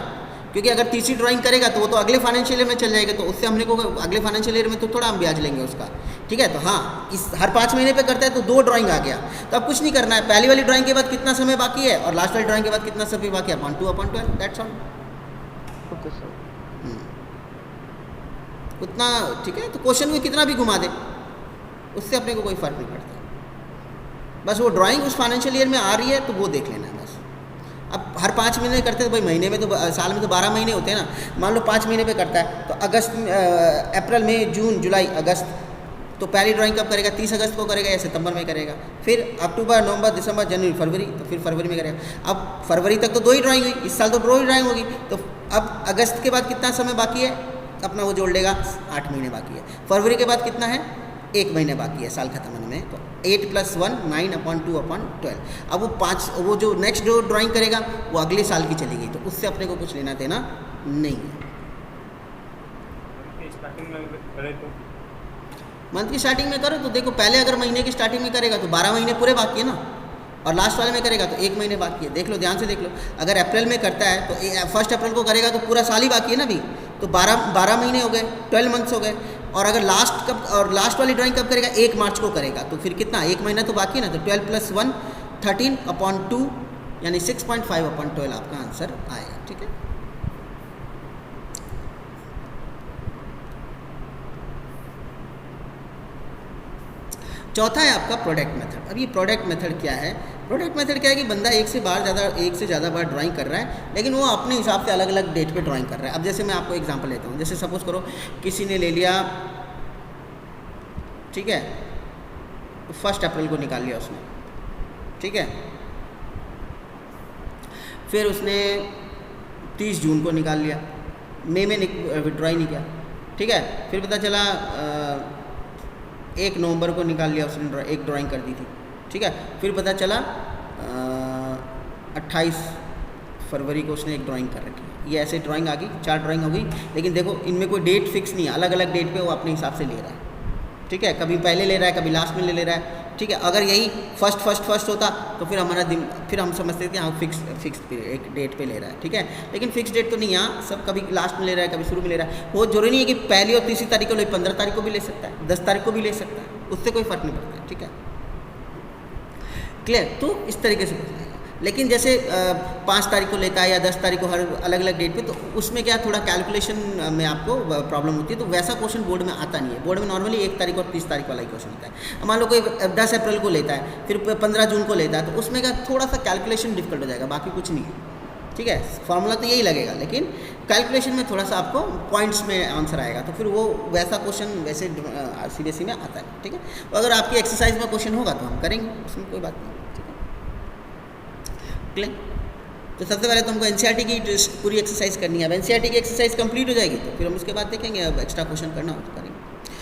S1: क्योंकि अगर तीसरी ड्राइंग करेगा तो वो तो अगले फाइनेंशियल ईयर में चल जाएगा, तो उससे हमने को अगले फाइनेंशियल ईयर में तो थोड़ा हम ब्याज लेंगे उसका, ठीक है। तो हाँ, इस हर 5 महीने पे करता है तो 2 ड्राइंग आ गया, तो अब कुछ नहीं करना है, पहली वाली ड्राइंग के बाद कितना समय बाकी है और लास्ट वाली ड्राइंग के बाद कितना समय बाकी है, upon 2 upon 12, that's all.
S4: Okay sir.
S1: उतना ठीक है। तो क्वेश्चन में कितना भी घुमा दे उससे अपने को कोई फर्क नहीं पड़ता, बस वो ड्राइंग उस फाइनेंशियल ईयर में आ रही है तो वो देख लेना है बस। अब हर 5 महीने करते हैं तो भाई महीने में तो साल में तो 12 महीने होते हैं ना, मान लो 5 महीने पे करता है तो अगस्त, अप्रैल, मई, जून, जुलाई, अगस्त, तो पहली ड्राइंग कब करेगा? 30 अगस्त को करेगा या सितंबर में करेगा, फिर अक्टूबर, नवंबर, दिसंबर, जनवरी, फरवरी, तो फिर फरवरी में करेगा। अब फरवरी तक तो 2 ही ड्राइंग हुई, इस साल तो 2 ही ड्राइंग होगी, तो अब अगस्त के बाद कितना समय बाकी है अपना वो जोड़ लेगा, 8 महीने बाकी है। फरवरी के बाद कितना है? 1 महीने बाकी है साल खत्म होने में, तो 8 + 1 9 अपॉन 2 अपॉन 12। अब वो जो नेक्स्ट जो ड्राइंग करेगा वो अगले साल की चलेगी, तो उससे अपने को कुछ लेना देना नहीं है। मंथ की स्टार्टिंग में करो तो देखो, पहले अगर महीने की स्टार्टिंग में करेगा तो 12 महीने पूरे बाकी है ना, और लास्ट वाले में करेगा तो 1 महीने बाकी है। देख लो, ध्यान से देख लो, अगर अप्रैल में करता है तो 1 अप्रैल को करेगा तो पूरा साल ही बाकी है ना अभी, तो 12 महीने हो गए, 12 मंथ्स हो गए। और अगर लास्ट वाली ड्राइंग कब करेगा? 1 मार्च को करेगा, तो फिर कितना? 1 महीना तो बाकी है ना, तो 12 + 1 13 अपॉन 2 यानी 6.5 अपॉन 12 आपका आंसर आएगा, ठीक है। चौथा है आपका प्रोडक्ट मेथड। अब ये प्रोडक्ट मेथड क्या है? प्रोडक्ट मेथड क्या है कि बंदा एक से ज़्यादा बार ड्राइंग कर रहा है, लेकिन वो अपने हिसाब से अलग अलग डेट पे ड्राइंग कर रहा है। अब जैसे मैं आपको एग्जांपल लेता हूँ, जैसे सपोज करो किसी ने ले लिया, ठीक है, 1 अप्रैल को निकाल लिया उसने, ठीक है, फिर उसने 30 जून को निकाल लिया, मई में विड्रॉ ही नहीं किया, ठीक है, फिर पता चला 1 नवंबर को निकाल लिया उसने, एक ड्राइंग कर दी थी, ठीक है, फिर पता चला 28 फरवरी को उसने एक ड्राइंग कर रखी है। ये ऐसे ड्राइंग आ गई, 4 ड्राइंग हो गई, लेकिन देखो इनमें कोई डेट फिक्स नहीं है, अलग अलग डेट पे वो अपने हिसाब से ले रहा है, ठीक है, कभी पहले ले रहा है, कभी लास्ट में ले रहा है, ठीक है। अगर यही फर्स्ट होता तो फिर हमारा दिन, फिर हम समझते थे हाँ फिक्स एक डेट पे ले रहा है, ठीक है, लेकिन फिक्स डेट तो नहीं है, हाँ, सब कभी लास्ट में ले रहा है, कभी शुरू में ले रहा है। वो जरूरी नहीं है कि पहली और तीसरी तारीख को ले, 15 तारीख को भी ले सकता है, 10 तारीख को भी ले सकता है, उससे कोई फर्क नहीं पड़ता है, ठीक है, क्लियर। तो इस तरीके से पूछना है, लेकिन जैसे 5 तारीख को लेता है या 10 तारीख को, हर अलग अलग डेट पे, तो उसमें क्या थोड़ा कैलकुलेशन में आपको प्रॉब्लम होती है, तो वैसा क्वेश्चन बोर्ड में आता नहीं है। बोर्ड में नॉर्मली 1 तारीख और 30 तारीख वाला ही क्वेश्चन होता है। मान लो कोई 10 अप्रैल को लेता है, फिर 15 जून को लेता है, तो उसमें क्या थोड़ा सा कैलकुलेशन डिफिकल्ट हो जाएगा, बाकी कुछ नहीं है, ठीक है। फॉर्मूला तो यही लगेगा, लेकिन कैलकुलेशन में थोड़ा सा आपको पॉइंट्स में आंसर आएगा, तो फिर वो वैसा क्वेश्चन वैसे सीबीएसई में आता है, ठीक है। तो अगर आपकी एक्सरसाइज में क्वेश्चन होगा तो हम करेंगे, उसमें कोई बात नहीं, ठीक है, क्लियर। तो सबसे पहले तो हमको एनसीईआरटी की पूरी एक्सरसाइज करनी है। अब एनसीईआरटी की एक्सरसाइज कंप्लीट हो जाएगी तो फिर हम उसके बाद देखेंगे, अब एक्स्ट्रा क्वेश्चन करना हो तो करेंगे।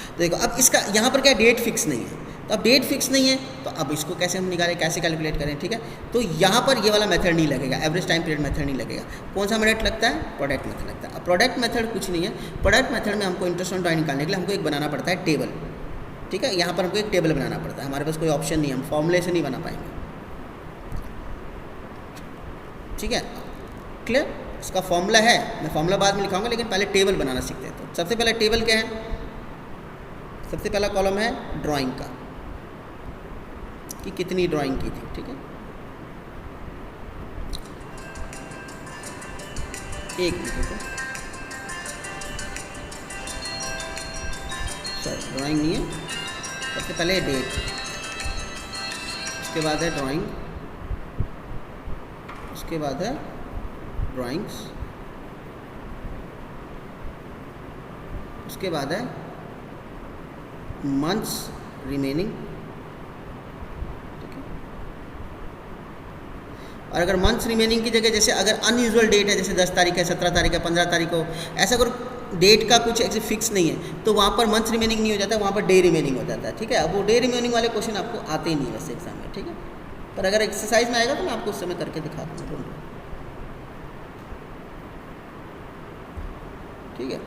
S1: तो देखो, अब इसका यहाँ पर क्या डेट फिक्स नहीं है, तो अब डेट फिक्स नहीं है तो अब इसको कैसे हम निकालें, कैसे कैलकुलेट करें, ठीक है। तो यहाँ पर ये वाला मेथड नहीं लगेगा, एवरेज टाइम पीरियड मेथड नहीं लगेगा। कौन सा मेथड लगता है? प्रोडक्ट मेथड लगता है। अब प्रोडक्ट मेथड कुछ नहीं है, प्रोडक्ट मेथड में हमको इंटरेस्ट ऑन ड्राइंग निकालने के लिए हमको एक बनाना पड़ता है टेबल, ठीक है। यहाँ पर हमको एक टेबल बनाना पड़ता है, हमारे पास कोई ऑप्शन नहीं है, हम फॉर्मूले से नहीं बना पाएंगे, ठीक है, क्लियर। इसका फॉर्मूला है, मैं फॉर्मूला बाद में लिखाऊंगा, लेकिन पहले टेबल बनाना सीखते हैं। तो सबसे पहले टेबल क्या है, सबसे पहला कॉलम है ड्राइंग का, कि कितनी ड्राइंग की थी, ठीक है। एक मिनट, सर ड्राइंग नहीं है, सबसे पहले डेट, उसके बाद है ड्राइंग, उसके बाद है ड्राइंग्स, उसके बाद है मंथ्स रिमेनिंग, ठीक है। और अगर मंथ्स रिमेनिंग की जगह जैसे अगर अनयूजुअल डेट है, जैसे 10 तारीख है, 17 तारीख है, 15 तारीख हो, ऐसा अगर डेट का कुछ ऐसे फिक्स नहीं है तो वहाँ पर मंथ्स रिमेनिंग नहीं हो जाता, वहाँ पर डे रिमेनिंग हो जाता है, ठीक है। अब वो डे रिमेनिंग वाले क्वेश्चन आपको आते ही नहीं है वैसे एग्जाम में, ठीक है। पर अगर एक्सरसाइज में आएगा तो मैं आपको उस समय करके दिखाता हूँ, ठीक है।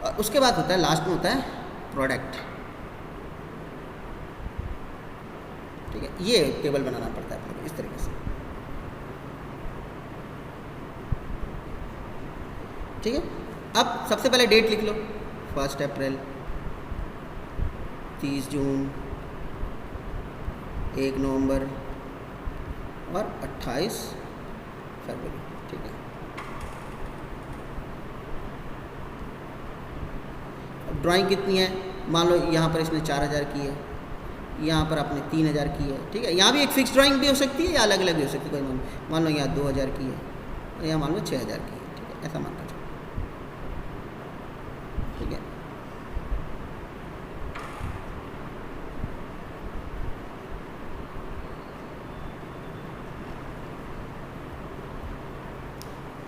S1: और उसके बाद होता है, लास्ट में होता है प्रोडक्ट, ठीक है। ये टेबल बनाना पड़ता है अपने को इस तरीके से, ठीक है। अब सबसे पहले डेट लिख लो, 1 अप्रैल, 30 जून, 1 नवंबर और 28 फरवरी, ठीक है। अब ड्राइंग कितनी है, मान लो यहाँ पर इसने 4000 की है, यहाँ पर आपने 3000 की है, ठीक है। यहाँ भी एक फिक्स ड्राइंग भी हो सकती है या अलग अलग भी हो सकती है, कोई मान लो यहाँ 2000 की है और यहाँ मान लो 6000 की है, ठीक है, ऐसा मान लो, ठीक है।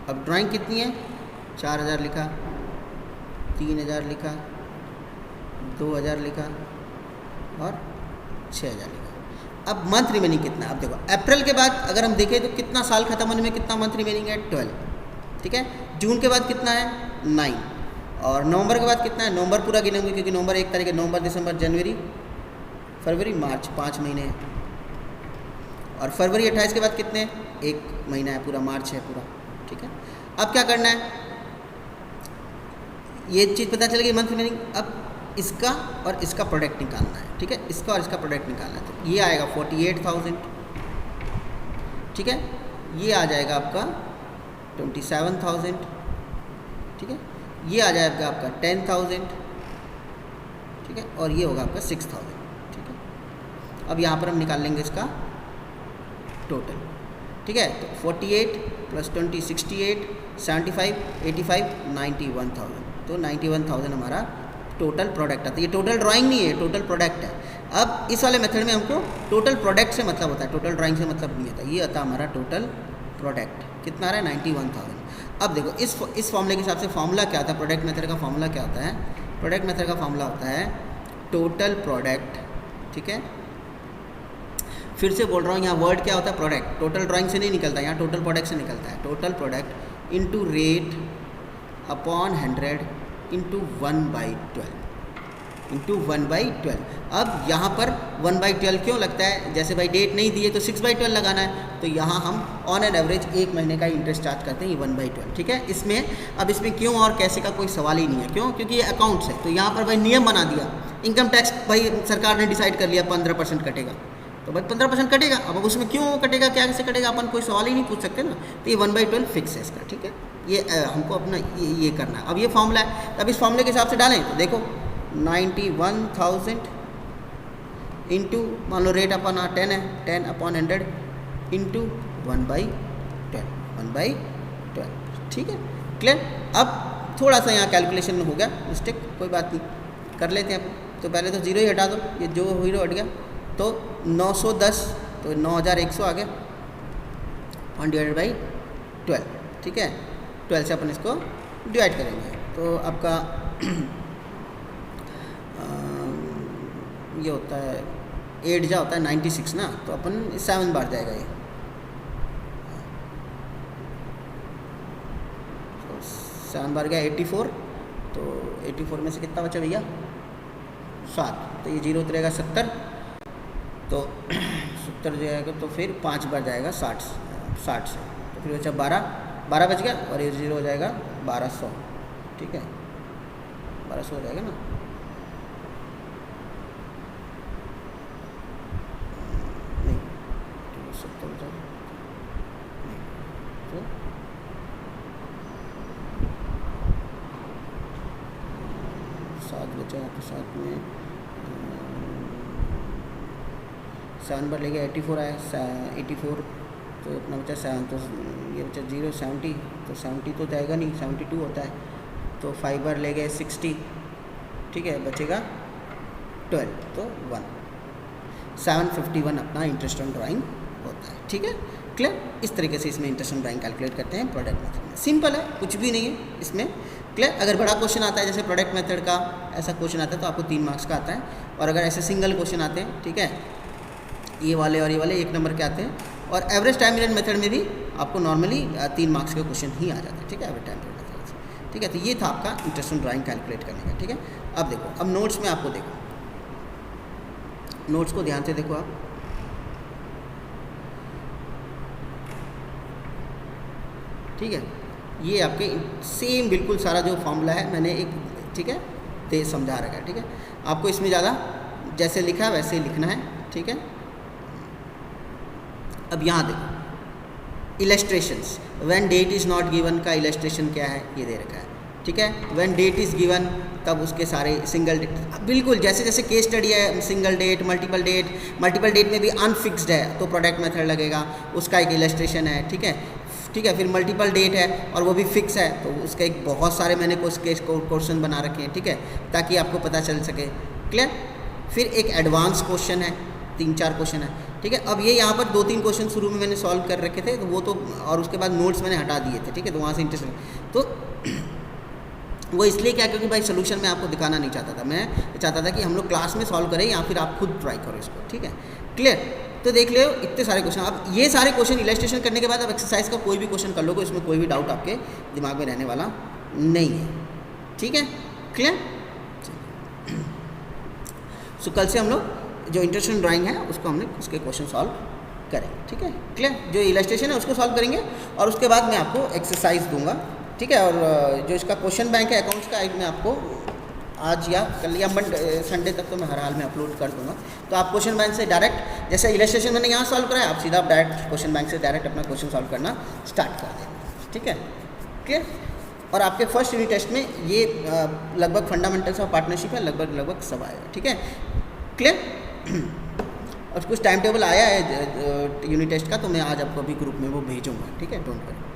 S1: अब ड्राइंग कितनी है, 4000 लिखा, 3000 लिखा, 2000 लिखा और 6000 लिखा। अब मंथ रिमेनिंग कितना है, अब देखो अप्रैल के बाद अगर हम देखें तो कितना साल खत्म होने में कितना मंथ रिमेनिंग है, 12, ठीक है। जून के बाद कितना है, 9, और नवंबर के बाद कितना है, नवंबर पूरा गिनेंगे क्योंकि नवंबर 1 तारीख है, नवंबर दिसंबर जनवरी फरवरी मार्च 5 महीने हैं, और फरवरी 28 के बाद कितने, 1 महीना है पूरा, मार्च है पूरा, ठीक है। अब क्या करना है, ये चीज़ पता चल गई मंथ रिमेनिंग। अब इसका और इसका प्रोडक्ट निकालना है, ठीक है, इसका और इसका प्रोडक्ट निकालना है। तो ये आएगा 48,000, ठीक है। ये आ जाएगा आपका 27,000, ठीक है। ये आ जाएगा आपका 10,000, ठीक है, और ये होगा आपका 6,000, ठीक है। अब यहाँ पर हम निकाल लेंगे इसका टोटल, ठीक है। तो 48 + 20 68, 75 85 91,000, तो 91,000 हमारा टोटल प्रोडक्ट आता है। ये टोटल ड्राइंग नहीं है, टोटल प्रोडक्ट है। अब इस वाले मेथड में हमको टोटल प्रोडक्ट से मतलब होता है, टोटल ड्राइंग से मतलब नहीं होता। ये आता है हमारा टोटल प्रोडक्ट, कितना आ रहा है, 91,000। अब देखो इस फॉर्मूले के हिसाब से फॉर्मूला क्या होता है, प्रोडक्ट मेथड का फॉर्मूला क्या होता है, प्रोडक्ट मेथड का फॉर्मूला होता है टोटल प्रोडक्ट, ठीक है। फिर से बोल रहा हूँ, यहाँ वर्ड क्या होता है, प्रोडक्ट, टोटल ड्राइंग से नहीं निकलता, यहाँ टोटल प्रोडक्ट से निकलता है। Total product into rate upon 100 into 1/12 into 1/12। अब यहाँ पर 1/12 क्यों लगता है, जैसे भाई डेट नहीं दी है तो 6/12 लगाना है, तो यहाँ हम ऑन एन एवरेज 1 महीने का इंटरेस्ट चार्ज करते हैं, ये 1/12, ठीक है। अब इसमें क्यों और कैसे का कोई सवाल ही नहीं है, क्यों, क्योंकि ये अकाउंट्स है। तो यहाँ पर भाई नियम बना दिया, इनकम टैक्स भाई सरकार ने डिसाइड कर लिया 15% कटेगा, तो भाई 15% कटेगा। अब उसमें क्यों कटेगा, क्या कैसे कटेगा, अपन कोई सवाल ही नहीं पूछ सकते ना। तो ये 1/12 फिक्स है इसका, ठीक है। ये हमको अपना ये करना है। अब ये फॉर्मूला है, अब इस फॉर्मूले के हिसाब से डालें तो देखो 91,000 इंटू, मान लो रेट अपन 10 है, 10/100 इंटू 1/12, ठीक है, क्लियर। अब थोड़ा सा यहाँ कैलकुलेशन में हो गया मिस्टेक, कोई बात नहीं, कर लेते हैं अपन। तो पहले तो 0 ही हटा दो, ये जो 0 हट गया तो 910, तो 9,100 आ गया, 1/12, ठीक है। 12 से अपन इसको डिवाइड करेंगे तो आपका ये होता है 8 जा होता है 96 ना, तो अपन 7 बार जाएगा ये, तो 7 बार गया 84, तो 84 में से कितना बचा भैया, 7, तो ये 0 उतरेगा 70, तो 70 जाएगा तो फिर 5 बार जाएगा 60 से, तो फिर बचा 12 बच गया, और ये 0 हो जाएगा 1200, ठीक है 1200 हो जाएगा ना। नहीं, 70 हो जाएगा नहीं, तो 7 बचा, तो 7 में 7 बार ले गया 84 आया, 84 तो अपना बचा 7, तो ये बचा 0 70, तो 70 तो जाएगा नहीं, 72 होता है, तो 5 बार ले गए 60, ठीक है बचेगा 12, तो 1 751 अपना इंटरेस्ट ऑन ड्राइंग होता है, ठीक है क्लियर। इस तरीके से इसमें इंटरेस्ट ऑन ड्राइंग कैलकुलेट करते हैं प्रोडक्ट मेथड में, सिंपल है, कुछ भी नहीं है इसमें, क्लियर। अगर बड़ा क्वेश्चन आता है जैसे प्रोडक्ट मेथड का ऐसा क्वेश्चन आता है तो आपको 3 मार्क्स का आता है, और अगर ऐसे सिंगल क्वेश्चन आते हैं, ठीक है ये वाले और ये वाले 1 नंबर के आते हैं, और एवरेज टाइम पीरियड मेथड में भी आपको नॉर्मली 3 मार्क्स का क्वेश्चन ही आ जाता है, ठीक है एवरेज टाइम पीरियड मेथड से, ठीक है। तो ये था आपका इंटरेस्ट ऑन ड्राइंग कैलकुलेट करने का, ठीक है। अब देखो, अब नोट्स में आपको देखो, नोट्स को ध्यान से देखो आप, ठीक है ये आपके सेम बिल्कुल सारा जो फॉर्मूला है मैंने एक, ठीक है ते समझा रखा है, ठीक है। आपको इसमें ज़्यादा जैसे लिखा है वैसे ही लिखना है, ठीक है। अब यहाँ देखो illustrations, when that is not given का इलस्ट्रेशन क्या है ये दे रखा है, ठीक है। व्हेन डेट इज़ गिवन तब उसके सारे सिंगल डेट, बिल्कुल जैसे जैसे केस स्टडी है, सिंगल डेट मल्टीपल डेट में भी अनफिक्स्ड है तो प्रोडक्ट मेथड लगेगा, उसका एक इलस्ट्रेशन है, ठीक है फिर मल्टीपल डेट है और वो भी फिक्स है तो उसका एक बहुत सारे मैंने क्वेश्चन बना रखे हैं, ठीक है ताकि आपको पता चल सके, क्लियर। फिर एक एडवांस क्वेश्चन है, 3-4 क्वेश्चन है, ठीक है। अब ये यहाँ पर 2-3 क्वेश्चन शुरू में मैंने सॉल्व कर रखे थे तो वो तो, और उसके बाद नोट्स मैंने हटा दिए थे, ठीक है, तो वहाँ से इंटरेस्ट तो वो इसलिए क्या, क्योंकि भाई सोल्यूशन मैं आपको दिखाना नहीं चाहता था, मैं चाहता था कि हम लोग क्लास में सॉल्व करें या फिर आप खुद ट्राई करो इसको, ठीक है क्लियर। तो देख लो इतने सारे क्वेश्चन, अब ये सारे क्वेश्चन इलस्ट्रेशन करने के बाद अब एक्सरसाइज का कोई भी क्वेश्चन कर लोगे, इसमें कोई भी डाउट आपके दिमाग में रहने वाला नहीं है, ठीक है क्लियर। सो कल से हम लोग जो इंटरेस्ट ड्राइंग है उसको हमने उसके क्वेश्चन सॉल्व करेंगे, ठीक है क्लियर। जो इलस्ट्रेशन है उसको सॉल्व करेंगे और उसके बाद मैं आपको एक्सरसाइज दूंगा, ठीक है। और जो इसका क्वेश्चन बैंक है अकाउंट्स का, मैं आपको आज या कल या संडे तक तो मैं हर हाल में अपलोड कर दूंगा। तो आप क्वेश्चन बैंक से डायरेक्ट, जैसे इलस्ट्रेशन मैंने यहाँ सॉल्व कराया, आप सीधा डायरेक्ट क्वेश्चन बैंक से डायरेक्ट अपना क्वेश्चन सॉल्व करना स्टार्ट कर देंगे, ठीक है क्लियर। और आपके फर्स्ट यूनिट टेस्ट में ये लगभग फंडामेंटल्स ऑफ पार्टनरशिप है, लगभग सब आएगा, ठीक है क्लियर। और कुछ टाइम टेबल आया है यूनिट टेस्ट का, तो मैं आज आपको अभी ग्रुप में वो भेजूँगा, ठीक है डोंट वरी।